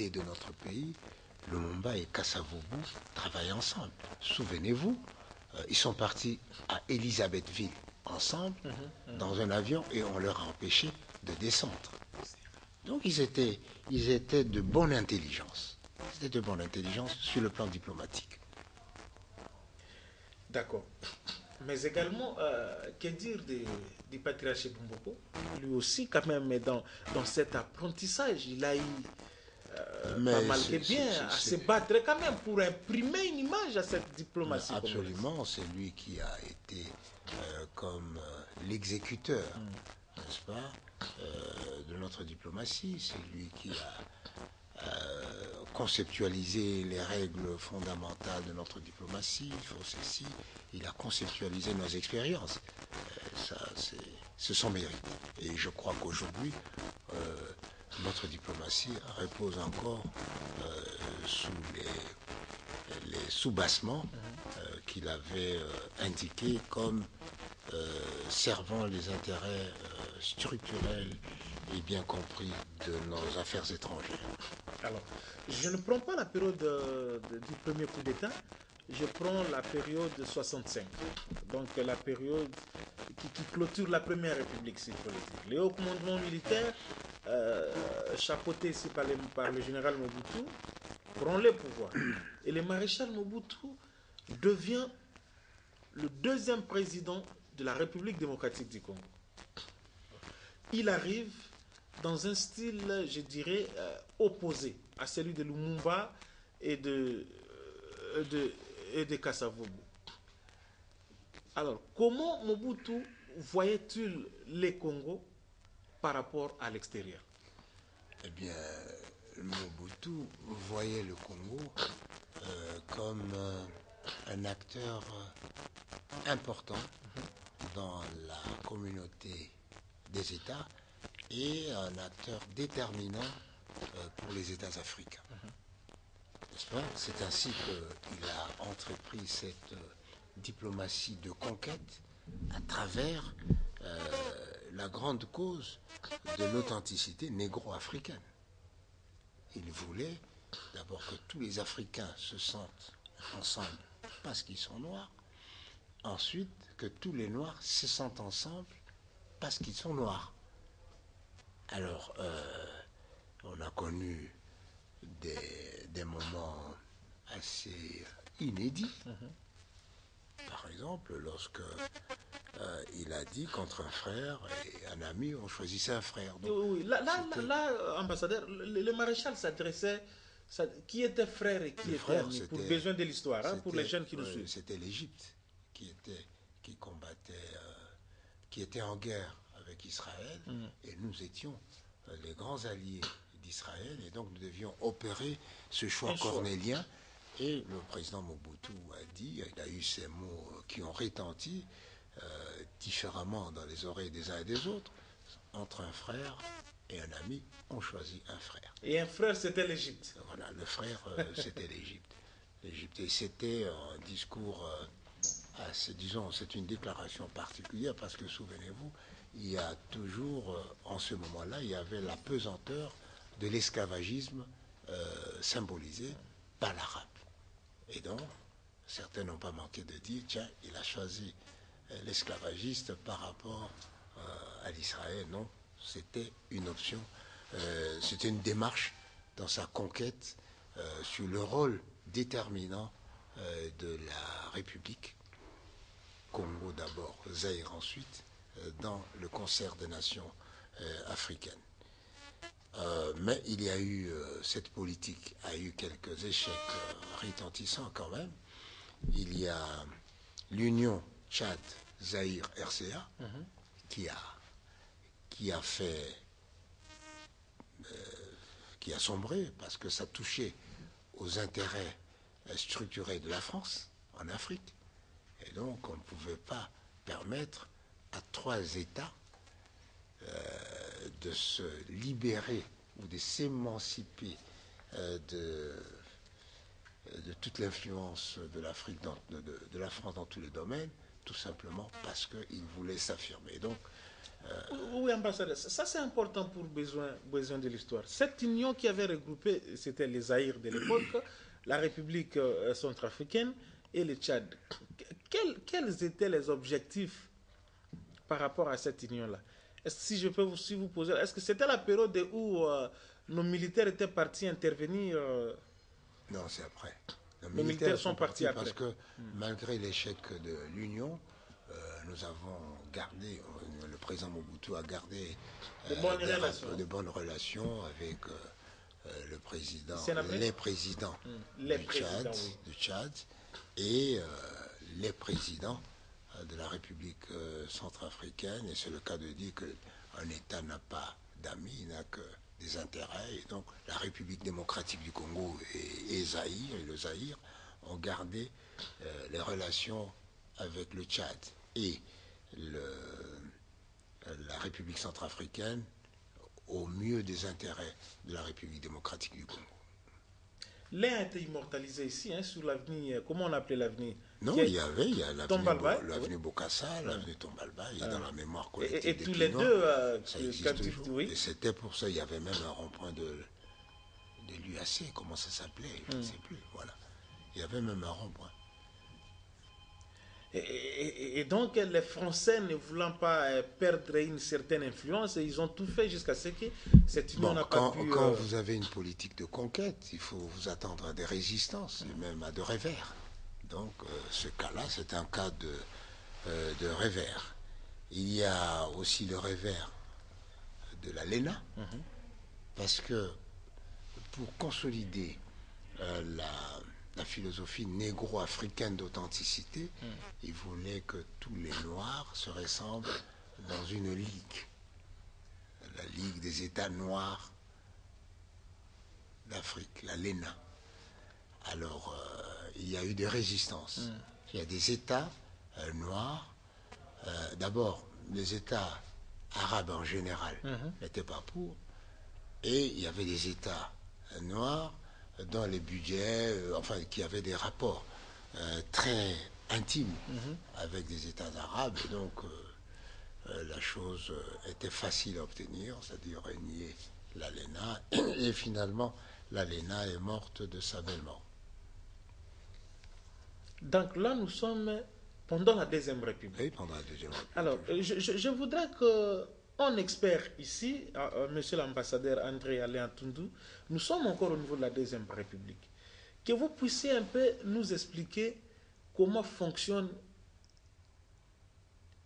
unité de notre pays, Lumumba et Kasavubu travaillent ensemble. Souvenez-vous, ils sont partis à Elisabethville ensemble dans un avion et on leur a empêché de descendre. Donc ils étaient de bonne intelligence. Ils étaient de bonne intelligence sur le plan diplomatique. D'accord. Mais également, que dire du patriarche Bumboko? Lui aussi, quand même, dans cet apprentissage, il a eu pas mal que bien à se battre quand même pour imprimer une image à cette diplomatie. Absolument, c'est lui qui a été comme l'exécuteur, n'est-ce pas, de notre diplomatie. C'est lui qui a conceptualisé les règles fondamentales de notre diplomatie. Il a conceptualisé nos expériences. C'est son mérite. Et je crois qu'aujourd'hui, notre diplomatie repose encore sous les sous-bassements qu'il avait indiqués comme servant les intérêts structurels et bien compris de nos affaires étrangères. Alors, je ne prends pas la période du premier coup d'État, je prends la période de 65, donc la période qui clôture la première République, s'il faut le dire. Les hauts commandements militaires, chapeautés ici par le général Mobutu, prend le pouvoir. Et le maréchal Mobutu devient le deuxième président de la République démocratique du Congo. Il arrive dans un style, je dirais, opposé à celui de Lumumba et de Kasavubu. Alors, comment Mobutu voyait-il les Congo par rapport à l'extérieur? Eh bien, Mobutu voyait le Congo comme un acteur important dans la communauté des États et un acteur déterminant pour les États africains. N'est-ce pas? C'est ainsi qu'il a entrepris cette diplomatie de conquête à travers la grande cause de l'authenticité négro-africaine. Il voulait d'abord que tous les Africains se sentent ensemble parce qu'ils sont noirs, ensuite que tous les noirs se sentent ensemble parce qu'ils sont noirs. Alors, on a connu des moments assez inédits. Par exemple, lorsque il a dit qu'entre un frère et un ami, on choisissait un frère. Donc, oui, là, ambassadeur, le maréchal s'adressait, qui était frère et qui était ami, pour besoin de l'histoire, hein, pour les jeunes qui nous suivent. C'était l'Égypte qui combattait, qui était en guerre avec Israël, et nous étions les grands alliés d'Israël, et donc nous devions opérer ce choix cornélien. Et le président Mobutu a dit, il a eu ces mots qui ont retenti différemment dans les oreilles des uns et des autres, entre un frère et un ami, on choisit un frère. Et un frère, c'était l'Égypte. Voilà, le frère, c'était l'Égypte. Et c'était un discours assez, disons, c'est une déclaration particulière parce que, souvenez-vous, il y a toujours, en ce moment-là, il y avait la pesanteur de l'esclavagisme symbolisé par l'arabe. Et donc, certains n'ont pas manqué de dire, tiens, il a choisi l'esclavagiste par rapport à l'Israël. Non, c'était une option, c'était une démarche dans sa conquête sur le rôle déterminant de la République, Congo d'abord, Zaïre ensuite, dans le concert des nations africaines. Mais il y a eu, cette politique a eu quelques échecs retentissants quand même. Il y a l'Union Tchad-Zaïre-RCA qui a fait, qui a sombré parce que ça touchait aux intérêts structurés de la France en Afrique. Et donc on ne pouvait pas permettre à trois États de se libérer ou de s'émanciper de toute l'influence de l'Afrique, de la France dans tous les domaines, tout simplement parce qu'il voulait s'affirmer. Donc, oui, ambassadeur, ça c'est important pour besoin de l'histoire. Cette union qui avait regroupé, c'était les Zaïre de l'époque, la République centrafricaine et le Tchad. Quels étaient les objectifs par rapport à cette union-là? Si je peux vous poser, est-ce que c'était la période où nos militaires étaient partis intervenir non, c'est après. Les militaires sont partis après. Parce que malgré l'échec de l'Union, nous avons gardé, le président Mobutu a gardé de bonnes relations avec le président, les présidents du Tchad et les présidents de la République centrafricaine. Et c'est le cas de dire qu'un État n'a pas d'amis, il n'a que des intérêts. Et donc la République démocratique du Congo et le Zaïre ont gardé les relations avec le Tchad et la République centrafricaine au mieux des intérêts de la République démocratique du Congo. L'un a été immortalisé ici, sur l'avenue, comment on appelait l'avenue? Non, il y a l'avenue Bokassa, l'avenue Tombalba, il est dans la mémoire collective. Et tous les deux, ça existe toujours. Oui. Et c'était pour ça, il y avait même un rond-point de l'UAC, comment ça s'appelait, je ne sais plus, voilà. Il y avait même un rond-point. Et donc, les Français ne voulant pas perdre une certaine influence, ils ont tout fait jusqu'à ce que cette union n'a pas pu... Quand vous avez une politique de conquête, il faut vous attendre à des résistances, et même à de revers. Donc, ce cas-là, c'est un cas de revers. Il y a aussi le revers de la LENA, parce que pour consolider la philosophie négro-africaine d'authenticité, il voulait que tous les Noirs se ressemblent dans une ligue, la Ligue des États noirs d'Afrique, la LENA. Alors, il y a eu des résistances. Il y a des États noirs. D'abord, les États arabes en général n'étaient pas pour. Et il y avait des États noirs dans les budgets, qui avaient des rapports très intimes avec des États arabes. Et donc, la chose était facile à obtenir, c'est-à-dire régner la LENA. Et finalement, la LENA est morte de sa belle mort. Donc là, nous sommes pendant la Deuxième République. Oui, pendant la Deuxième République. Alors, je voudrais qu'un expert ici, monsieur l'ambassadeur André Alain Tundou, nous sommes encore au niveau de la Deuxième République, que vous puissiez un peu nous expliquer comment fonctionne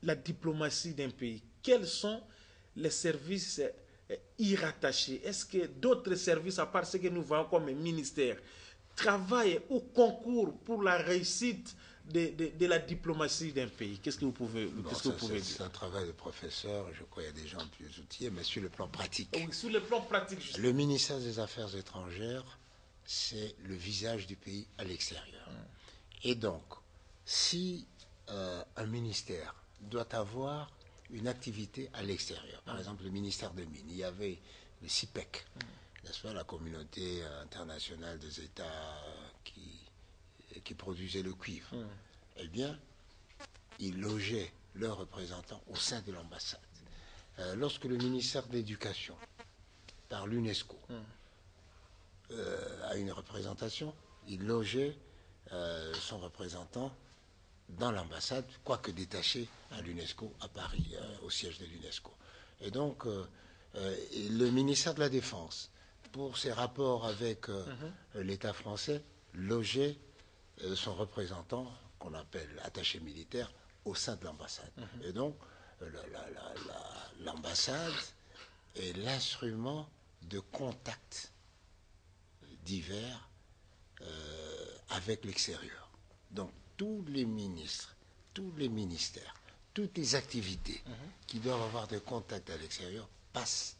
la diplomatie d'un pays. Quels sont les services y rattachés? Est-ce que d'autres services, à part ce que nous voyons comme ministère, travaillent ou concourent pour la réussite de la diplomatie d'un pays? Qu'est-ce que vous pouvez, dire? C'est un travail de professeur, je crois qu'il y a des gens plus outillés, mais sur le plan pratique. Oui, sur le plan pratique, justement. Le ministère des Affaires étrangères, c'est le visage du pays à l'extérieur. Et donc, si un ministère doit avoir une activité à l'extérieur, par exemple le ministère des Mines, il y avait le CIPEC, n'est-ce pas, la communauté internationale des États qui produisait le cuivre. Eh bien, ils logeaient leurs représentants au sein de l'ambassade. Lorsque le ministère de l'Éducation, par l'UNESCO, a une représentation, il logeait son représentant dans l'ambassade, quoique détaché à l'UNESCO, à Paris, au siège de l'UNESCO. Et donc, le ministère de la Défense, pour ses rapports avec l'État français, logeait son représentant, qu'on appelle attaché militaire, au sein de l'ambassade. Et donc, l'ambassade est l'instrument de contact divers avec l'extérieur. Donc, tous les ministres, tous les ministères, toutes les activités qui doivent avoir des contacts à l'extérieur passent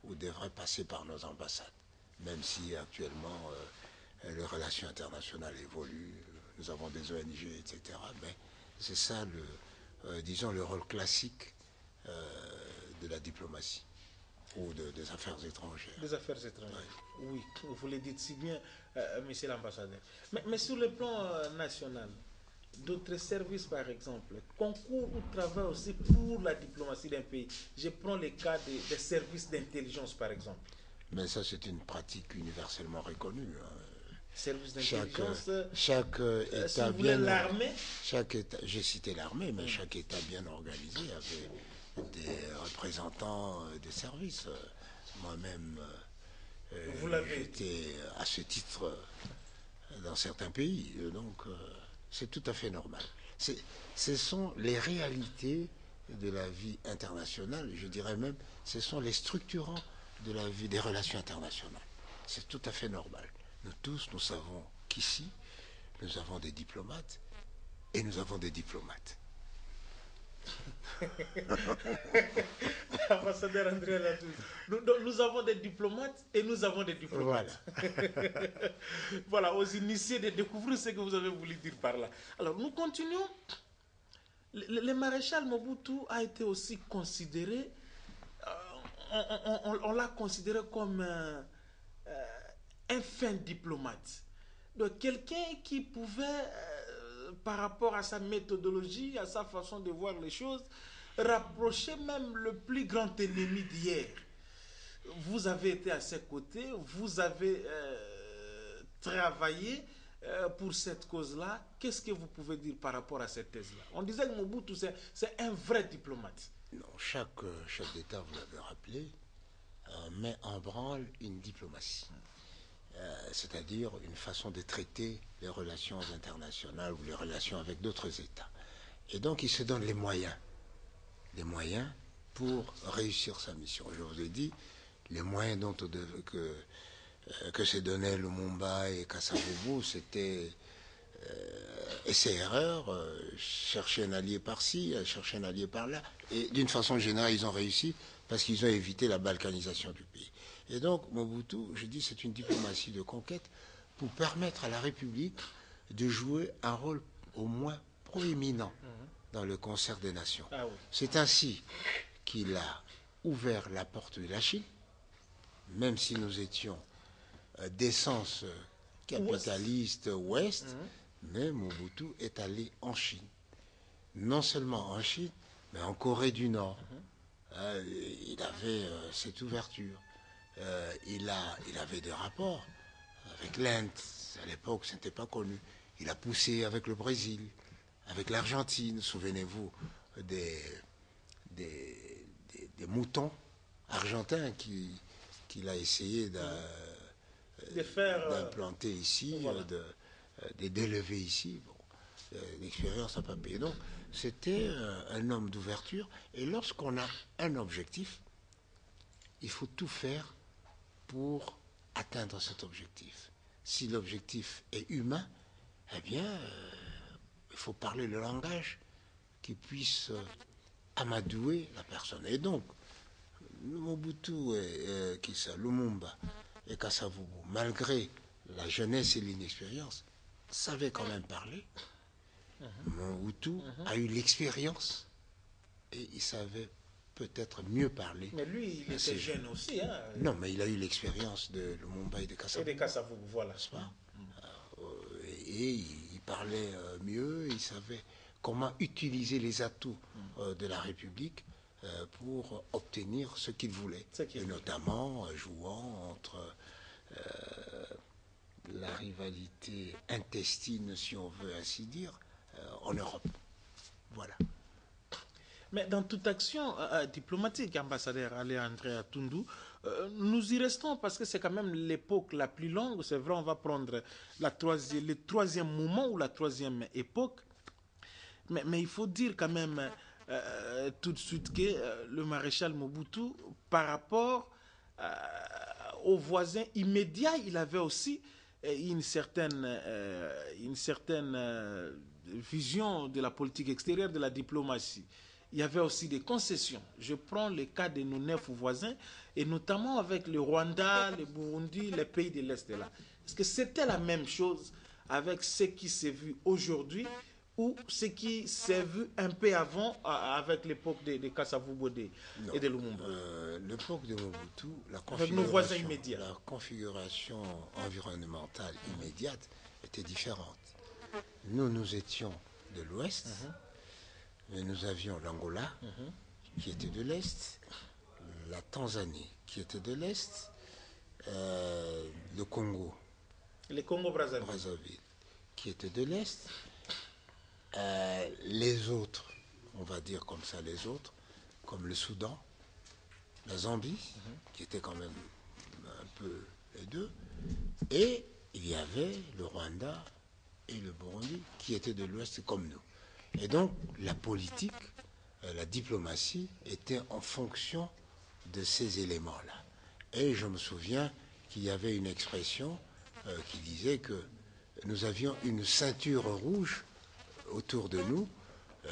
ou devraient passer par nos ambassades. Même si actuellement les relations internationales évoluent, nous avons des ONG, etc. Mais c'est ça, disons, le rôle classique de la diplomatie ou des affaires étrangères. Des affaires étrangères, oui, vous le dites si bien, monsieur l'ambassadeur. Mais sur le plan national, d'autres services, par exemple, concourent ou travaillent aussi pour la diplomatie d'un pays. Je prends le cas des services d'intelligence, par exemple. Mais ça, c'est une pratique universellement reconnue. Services Chaque, d'intelligence, chaque si État vous voulez, bien l'armée. chaque État, j'ai cité l'armée, mais chaque État bien organisé avait des représentants des services. Moi-même, Vous l'avez été. j'étais à ce titre dans certains pays, donc c'est tout à fait normal. Ce sont les réalités de la vie internationale, je dirais même, ce sont les structurants de la vie des relations internationales. C'est tout à fait normal. Nous tous, nous savons qu'ici, nous avons des diplomates et nous avons des diplomates. Ambassadeur André Latou, nous avons des diplomates et nous avons des diplomates. Voilà. Voilà, aux initiés de découvrir ce que vous avez voulu dire par là. Alors, nous continuons. Le maréchal Mobutu a été aussi considéré, on l'a considéré comme un fin diplomate. Donc, quelqu'un qui pouvait, par rapport à sa méthodologie, à sa façon de voir les choses, rapprocher même le plus grand ennemi d'hier. Vous avez été à ses côtés, vous avez travaillé pour cette cause-là. Qu'est-ce que vous pouvez dire par rapport à cette thèse-là? On disait que Mobutu, c'est un vrai diplomate. Non, chaque chef d'État, vous l'avez rappelé, met en branle une diplomatie. C'est-à-dire une façon de traiter les relations internationales ou les relations avec d'autres États. Et donc il se donne les moyens pour réussir sa mission. Je vous ai dit, les moyens que s'est donné Lumumba et Kasavubu, c'était essai-erreur, chercher un allié par-ci, chercher un allié par-là. Et d'une façon générale, ils ont réussi parce qu'ils ont évité la balkanisation du pays. Et donc, Mobutu, je dis, c'est une diplomatie de conquête pour permettre à la République de jouer un rôle au moins proéminent dans le concert des nations. Ah oui. C'est ainsi qu'il a ouvert la porte de la Chine, même si nous étions d'essence capitaliste ouest, mais Mobutu est allé en Chine. Non seulement en Chine, mais en Corée du Nord. Il avait cette ouverture. Il avait des rapports avec l'Inde. À l'époque, ce n'était pas connu. Il a poussé avec le Brésil, avec l'Argentine. Souvenez-vous des moutons argentins qu'il a essayé d'implanter ici, voilà. d'élever ici. Bon, l'expérience n'a pas payé. Donc, c'était un homme d'ouverture. Et lorsqu'on a un objectif, il faut tout faire pour atteindre cet objectif. Si l'objectif est humain, eh bien, il faut parler le langage qui puisse amadouer la personne. Et donc, Mobutu et Lumumba et Kasavubu, malgré la jeunesse et l'inexpérience, savaient quand même parler. Mobutu a eu l'expérience et il savait peut-être mieux parler. Mais lui, il était jeune aussi. Hein. Non, mais il a eu l'expérience de Lumumba et de Kasavubu. Et de Kasavubu, voilà. N'est-ce pas? Et il parlait mieux, il savait comment utiliser les atouts de la République pour obtenir ce qu'il voulait. Et notamment jouant entre la rivalité intestine, si on veut ainsi dire, en Europe. Voilà. Mais dans toute action diplomatique, ambassadeur André Atundu, nous y restons parce que c'est quand même l'époque la plus longue. C'est vrai, on va prendre le troisième moment ou la troisième époque. Mais il faut dire quand même tout de suite que le maréchal Mobutu, par rapport aux voisins immédiats, il avait aussi une certaine vision de la politique extérieure, de la diplomatie. Il y avait aussi des concessions. Je prends le cas de nos 9 voisins, et notamment avec le Rwanda, le Burundi, les pays de l'Est de là. Est-ce que c'était la même chose avec ce qui s'est vu aujourd'hui ou ce qui s'est vu un peu avant avec l'époque de Kasavubu et de Lumumba? L'époque de Mobutu, avec nos voisins immédiats. La configuration environnementale immédiate était différente. Nous étions de l'Ouest, mais nous avions l'Angola, qui était de l'Est, la Tanzanie, qui était de l'Est, le Congo, Le Congo-Brazzaville. Brazzaville, qui était de l'Est, les autres, on va dire comme ça, les autres, comme le Soudan, la Zambie, qui était quand même un peu les deux, et il y avait le Rwanda et le Burundi, qui étaient de l'Ouest comme nous. Et donc, la politique, la diplomatie était en fonction de ces éléments-là. Et je me souviens qu'il y avait une expression qui disait que nous avions une ceinture rouge autour de nous,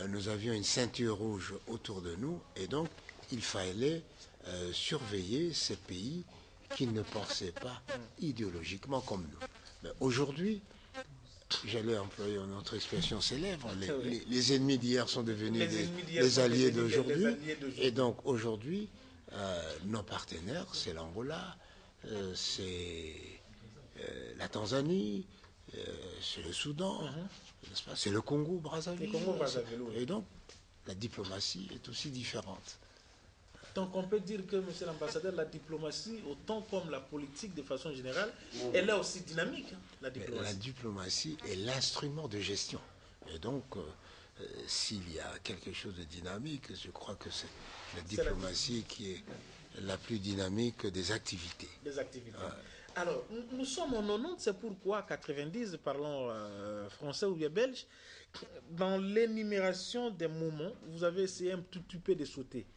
nous avions une ceinture rouge autour de nous, et donc il fallait surveiller ces pays qui ne pensaient pas idéologiquement comme nous. Mais aujourd'hui, j'allais employer une autre expression célèbre, les ennemis d'hier sont devenus les alliés d'aujourd'hui. Et donc aujourd'hui, nos partenaires, c'est l'Angola, c'est la Tanzanie, c'est le Soudan, n'est-ce pas, c'est le Congo, Brazzaville. Oui. Et donc, la diplomatie est aussi différente. Donc on peut dire que, monsieur l'ambassadeur, la diplomatie, autant comme la politique de façon générale, elle est aussi dynamique, la diplomatie. La diplomatie est l'instrument de gestion. Et donc, s'il y a quelque chose de dynamique, je crois que c'est la diplomatie qui est la plus dynamique des activités. Des activités. Alors, nous sommes en 90, c'est pourquoi 90, parlons français ou bien belge, dans l'énumération des moments, vous avez essayé un tout petit peu de sauter.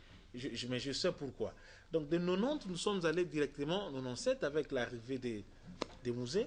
Mais je sais pourquoi. Donc de 90, nous sommes allés directement en 97 avec l'arrivée des musées.